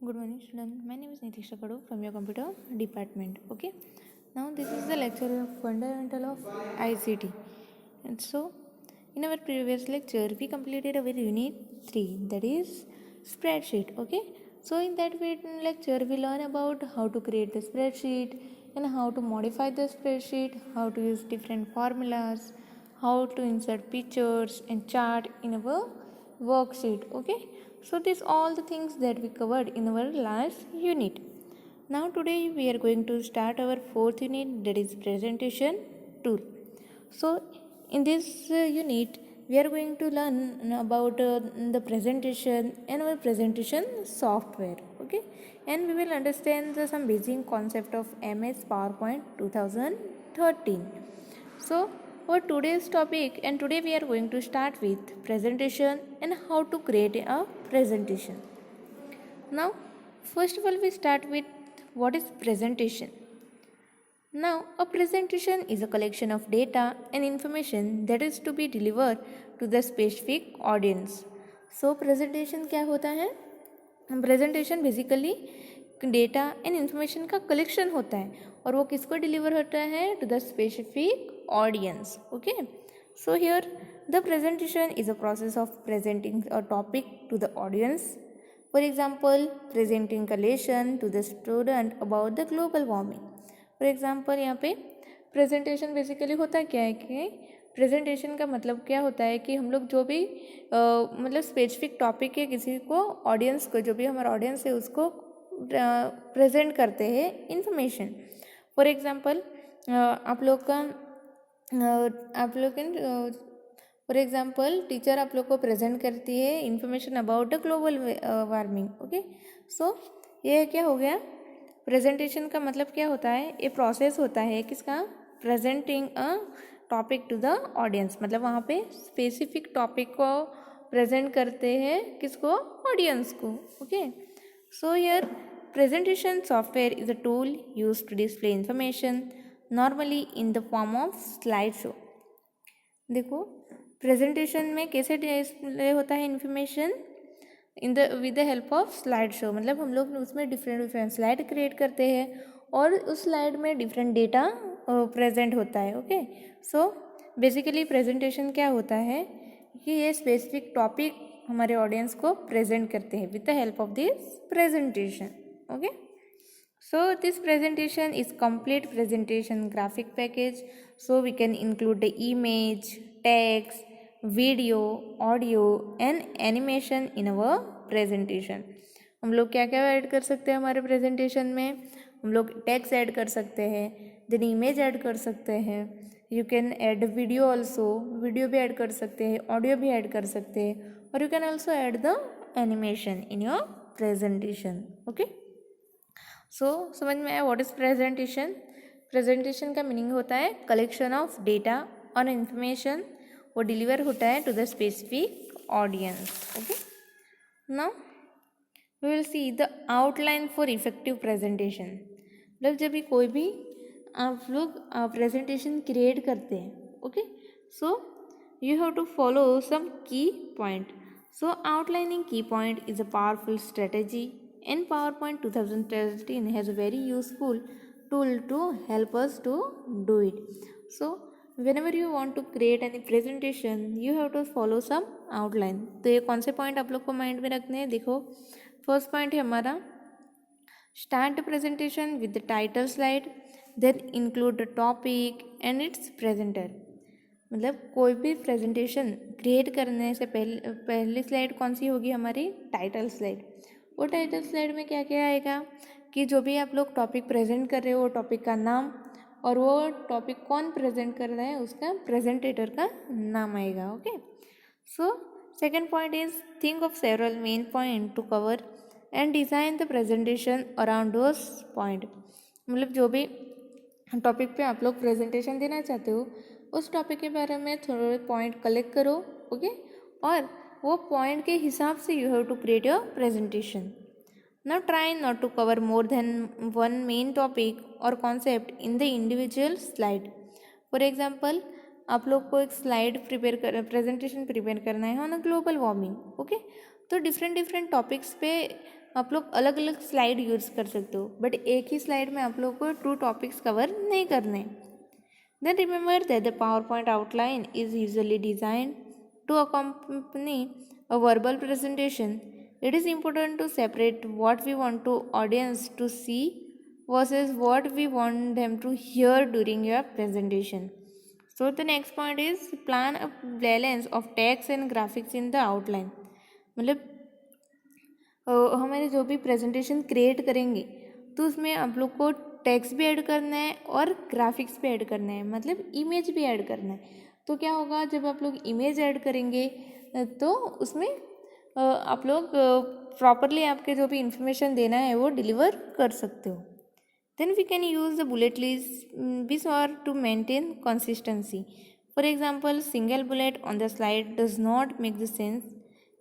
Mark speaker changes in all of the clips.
Speaker 1: Good morning, student. My name is Nitisha Kadu from your computer department. Okay. Now this is the lecture of fundamental of ICT. And so, in our previous lecture, we completed our unit 3, that is spreadsheet. Okay. So in that lecture, we learn about how to create the spreadsheet and how to modify the spreadsheet, how to use different formulas, how to insert pictures and chart in our worksheet. Okay. So these all the things that we covered in our last unit. Now today we are going to start our fourth unit, that is presentation tool. So in this unit we are going to learn about the presentation and our presentation software. Okay, and we will understand some basic concept of MS PowerPoint 2013. So for today's topic, and today we are going to start with presentation and how to create a presentation. Now first of all we start with what is presentation. Now a presentation is a collection of data and information that is to be delivered to the specific audience. So presentation क्या होता है? Presentation basically data and information का collection होता है और वो किसको deliver होता है? To the specific audience. Okay, so here the presentation is a process of presenting a topic to the audience. For example presenting a lesson to the student about the global warming. For example यहाँ पे presentation basically होता क्या है कि presentation का मतलब क्या होता है कि हम लोग जो भी मतलब स्पेसिफिक टॉपिक है किसी को ऑडियंस को, जो भी हमारा ऑडियंस है उसको प्रेजेंट करते हैं इंफॉर्मेशन. फॉर एग्जांपल आप लोग फॉर एग्जांपल टीचर आप लोग को प्रेजेंट करती है information about the global warming. Okay, so ये क्या हो गया? प्रेजेंटेशन का मतलब क्या होता है? ये प्रोसेस होता है किसका? Presenting a topic to the audience. मतलब वहाँ पे स्पेसिफिक टॉपिक को प्रेजेंट करते हैं किसको? ऑडियंस को. Okay, so here presentation software is a tool used to display information normally in the form of slideshow. देखो प्रेजेंटेशन में कैसे डिस्प्ले होता है information? In the with the help of slide show. मतलब हम लोग उसमें डिफरेंट स्लाइड क्रिएट करते हैं और उस स्लाइड में डिफरेंट डेटा प्रेजेंट होता है. ओके, सो बेसिकली प्रेजेंटेशन क्या होता है कि ये स्पेसिफिक टॉपिक हमारे ऑडियंस को प्रेजेंट करते हैं with the help of this presentation. Okay, so this presentation is complete presentation graphic package, so we can include the image, text, video, audio and animation in our presentation. हम लोग क्या क्या add कर सकते हैं हमारे प्रेजेंटेशन में? हम लोग टेक्स्ट ऐड कर सकते हैं, देन इमेज ऐड कर सकते हैं, you can add video also, video भी ऐड कर सकते हैं, ऑडियो भी ऐड कर सकते हैं, और you can also add the animation in your presentation. Okay, so समझ में आया व्हाट इज प्रेजेंटेशन? प्रेजेंटेशन का मीनिंग होता है कलेक्शन ऑफ डेटा और इन्फॉर्मेशन, वो डिलीवर होता है to the specific audience. Okay, now we will see the outline for effective presentation. मतलब जब भी कोई भी आप लोग प्रेजेंटेशन क्रिएट करते हैं, okay, so you have to follow some key point. So outlining key point is a powerful strategy and PowerPoint 2013 has a very useful tool to help us to do it. So whenever you want to create any presentation you have to follow some outline. तो ये कौन से point आप लोग को mind में रखने हैं? देखो फर्स्ट पॉइंट है हमारा start the presentation with the title slide, then include the topic and its presenter. मतलब कोई भी प्रेजेंटेशन क्रिएट करने से पहली स्लाइड कौन सी होगी? हमारी टाइटल स्लाइड. वो टाइटल स्लाइड में क्या क्या आएगा कि जो भी आप लोग टॉपिक प्रेजेंट कर रहे हो वो टॉपिक का नाम और वो टॉपिक कौन प्रेजेंट कर रहा है उसका प्रेजेंटेटर का नाम आएगा. Okay, so second point is think of several main point two cover and design the presentation around those point. मतलब जो भी टॉपिक पे आप लोग प्रेजेंटेशन देना चाहते हो उस टॉपिक के बारे में थोड़े पॉइंट कलेक्ट करो. ओके, और वो पॉइंट के हिसाब से you have to create your presentation. Now try not to cover more than one main topic और concept in the individual slide. For example आप लोग को एक स्लाइड प्रेजेंटेशन प्रिपेयर करना है on a global warming. Okay, तो different topics पे आप लोग अलग अलग स्लाइड यूज़ कर सकते हो, बट एक ही स्लाइड में आप लोग को 2 टॉपिक्स कवर नहीं करने। Then remember that the PowerPoint outline is usually designed to accompany a verbal presentation. It is important to separate what we want to audience to see versus what we want them to hear during your presentation. So the next point is plan a balance of text and graphics in the outline. मतलब हमारे जो भी presentation create करेंगे तो उसमें आप लोग को टेक्स्ट भी ऐड करना है और ग्राफिक्स भी ऐड करना है, मतलब इमेज भी ऐड करना है। तो क्या होगा, जब आप लोग इमेज ऐड करेंगे तो उसमें आप लोग प्रॉपरली आपके जो भी इंफॉर्मेशन देना है वो डिलीवर कर सकते हो। Then we can use the bullet list और to maintain consistency. For example, single bullet on the slide does not make the sense.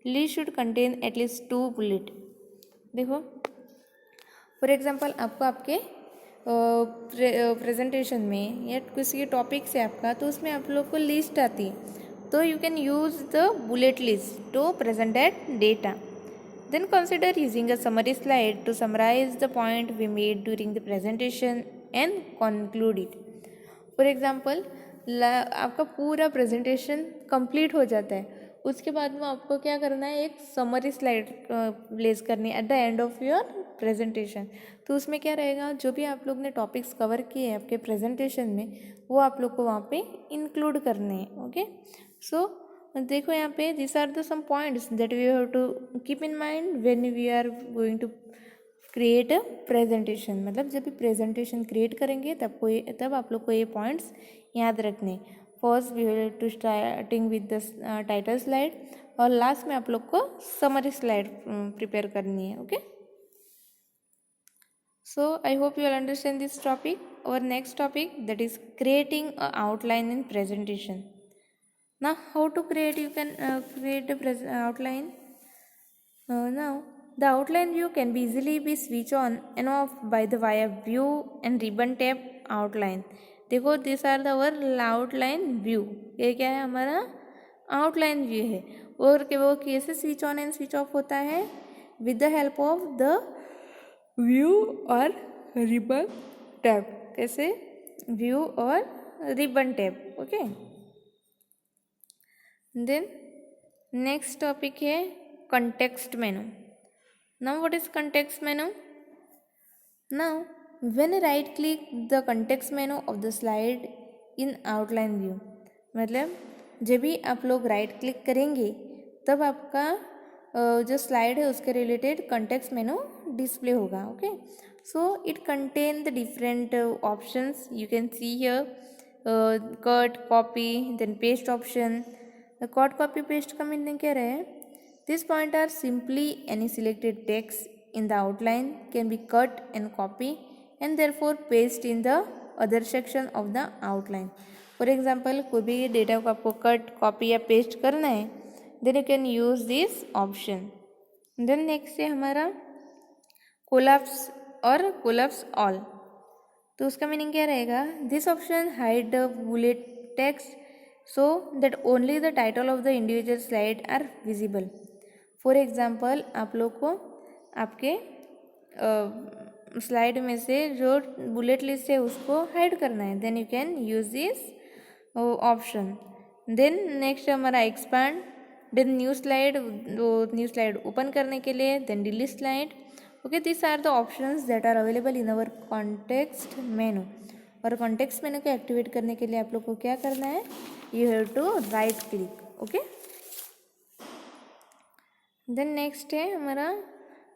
Speaker 1: List should contain at least 2 bullet. देखो फॉर एग्जांपल आपको आपके प्रेजेंटेशन में या किसी टॉपिक से आपका, तो उसमें आप लोग को लिस्ट आती है, तो you can use the bullet list to present that data. Then consider using a summary slide to summarise the point we made during the presentation and conclude it. For example, आपका पूरा presentation complete हो जाता है, उसके बाद में आपको क्या करना है, एक समरी स्लाइड प्लेस करनी है at the end of your presentation. तो उसमें क्या रहेगा, जो भी आप लोग ने टॉपिक्स कवर किए हैं आपके प्रेजेंटेशन में, वो आप लोग को वहाँ पे इंक्लूड करने हैं। ओके, सो देखो यहाँ पे this are the some points that we have to keep in mind when we are going to create a presentation. मतलब जब भी प्रेजेंटेशन क्रिएट करेंगे तब आप लोग को ये पॉइंट्स याद रखने। First we have to starting with the title slide, और लास्ट में आप लोग को समरी स्लाइड प्रिपेयर करनी है। Okay, so I hope you will understand this topic. Our next topic, that is creating a outline in presentation. Now how to create, you can create a outline. Now the outline view can be easily be switch on and off by the via view and ribbon tab outline. देखो this are the our outline view, ये क्या है, हमारा outline view है। और वो कैसे switch on and switch off होता है, with the help of the view और रिबन टैब। कैसे, व्यू और ribbon tab. Okay, then next topic है context menu. Now what is context menu? Now when right click the context menu of the slide in outline view, मतलब जब भी आप लोग right click करेंगे तब आपका जो स्लाइड है उसके रिलेटेड कंटेक्स्ट मेनू डिस्प्ले होगा। Okay, so it contain the different options, you can see here cut, copy, then paste option. Cut, copy, paste का मीनिंग क्या रहे, this point are simply any selected text in the outline can be cut and copy and therefore paste in the other section of the outline. For example, कोई भी data को आपको cut, copy या paste करना है, then you can use this option. Then next है हमारा collapse और कोलैप्स ऑल। तो उसका मीनिंग क्या रहेगा, this option hide the bullet text so that only the title of the individual slide are visible. For example, आप लोग को आपके स्लाइड में से जो बुलेट लिस्ट है उसको हाइड करना है, then you can use this option. Then next हमारा expand, then new slide, new slide open करने के लिए, then delete slide. Okay, this are the options that are available in our context menu. और context मेनू को activate करने के लिए आप लोग को क्या करना है, you have to right click. Okay, then next है हमारा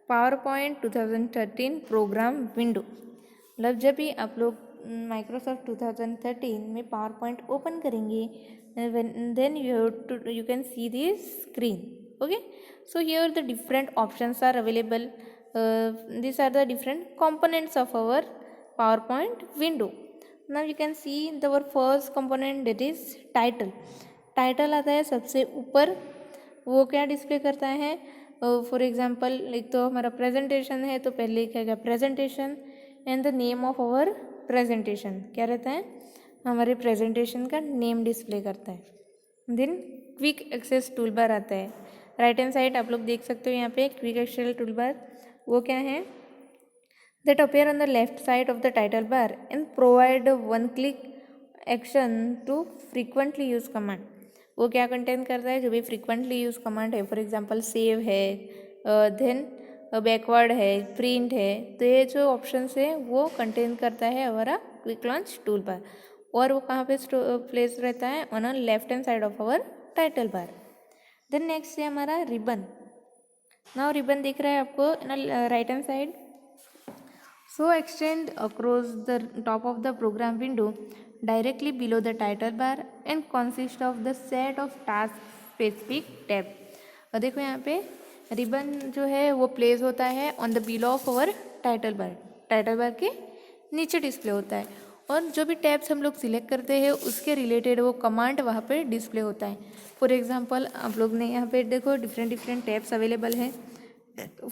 Speaker 1: पावर पॉइंट 2013 प्रोग्राम विंडो। मतलब जब भी आप लोग माइक्रोसॉफ्ट 2013 में पावर पॉइंट ओपन करेंगे, then you can see this screen. Okay, so here the different options are available. These are the different components of our PowerPoint window. Now you can see our first component, that is title. Title आता है सबसे ऊपर, वो क्या display करता है, for example एक तो हमारा प्रेजेंटेशन है तो पहले लिखेगा presentation and the name of our presentation. क्या रहता है, हमारे प्रेजेंटेशन का नेम डिस्प्ले करता है। Then quick access tool bar आता है, राइट हैंड साइड आप लोग देख सकते हो यहाँ पे क्विक एक्सेस टूल बार। वो क्या है, that appear on the left side of the title bar and provide one click action to frequently use command. वो क्या कंटेन करता है, जो भी फ्रीक्वेंटली यूज कमांड है, फॉर एग्जांपल सेव है, देन बैकवर्ड है, प्रिंट है, तो ये जो ऑप्शन है वो कंटेन करता है हमारा क्विक लॉन्च टूल बार, और वो कहाँ पे प्लेस रहता है, on left hand side of our title bar. Then next है हमारा रिबन. नाउ रिबन दिख रहा है आपको right hand side. So extend across the top of the program window directly below the title bar and consist of the set of task specific tab. और देखो यहाँ पे रिबन जो है वो प्लेस होता है on the below of our title bar. Title bar के नीचे डिस्प्ले होता है, और जो भी टैब्स हम लोग सिलेक्ट करते हैं उसके रिलेटेड वो कमांड वहाँ पे डिस्प्ले होता है. फॉर एग्जांपल आप लोग ने यहाँ पे देखो डिफरेंट टैब्स अवेलेबल हैं.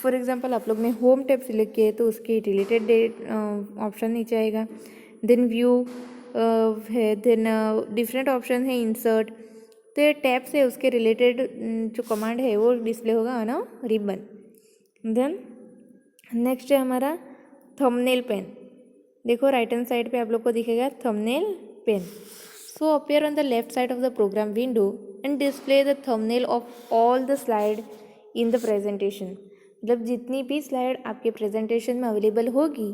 Speaker 1: फॉर एग्जांपल आप लोग ने होम टैब सिलेक्ट किए तो उसके रिलेटेड डेट ऑप्शन नीचे आएगा. देन व्यू है, देन डिफरेंट ऑप्शन है, इंसर्ट, तो ये टैब्स है उसके रिलेटेड जो कमांड है वो डिस्प्ले होगा ना रिबन. देन नेक्स्ट है हमारा थंबनेल पेन. देखो राइट हैंड साइड पे आप लोग को दिखेगा thumbnail pane. So appear on the left side of the program window and display the thumbnail of all the slide in the presentation. मतलब जितनी भी स्लाइड आपके प्रेजेंटेशन में अवेलेबल होगी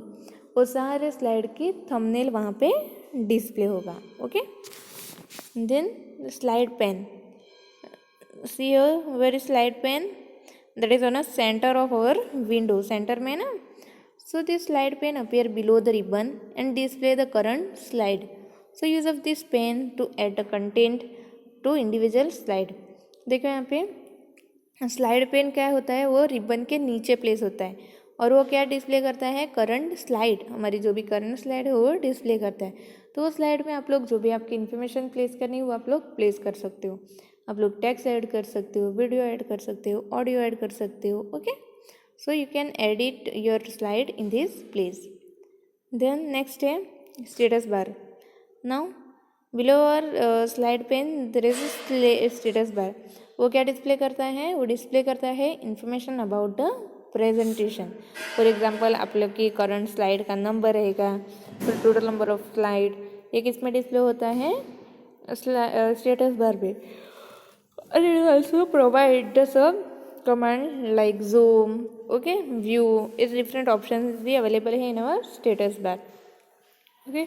Speaker 1: वो सारे स्लाइड की थंबनेल वहाँ पे डिस्प्ले होगा. Okay. Then slide pane. See here where is slide pane, that is on a centre of our window. Centre में ना. So this slide pane appear below the ribbon and display the current slide. So use of this pane to add the content to individual slide. देखो यहाँ पे slide pen क्या होता है, वो ribbon के नीचे प्लेस होता है, और वो क्या डिस्प्ले करता है, करंट स्लाइड. हमारी जो भी करंट स्लाइड है वो डिस्प्ले करता है. तो वो स्लाइड में आप लोग जो भी आपकी इन्फॉर्मेशन प्लेस करनी है वो आप लोग प्लेस कर सकते हो. आप लोग टेक्स्ट ऐड कर सकते हो, वीडियो ऐड कर सकते हो, ऑडियो ऐड कर सकते हो. Okay. So you can edit your slide in this place. Then next है status bar. Now below our slide pane there is status bar. वो क्या डिस्प्ले करता है, वो डिस्प्ले करता है information about the presentation. For example आप लोग की करंट स्लाइड का नंबर रहेगा, फिर टोटल नंबर ऑफ स्लाइड, ये किस में डिस्प्ले होता है, स्टेटस बार पे. And it also provide the sub command like zoom, okay, view, इस डिफरेंट ऑप्शन भी अवेलेबल है in our status bar. Okay.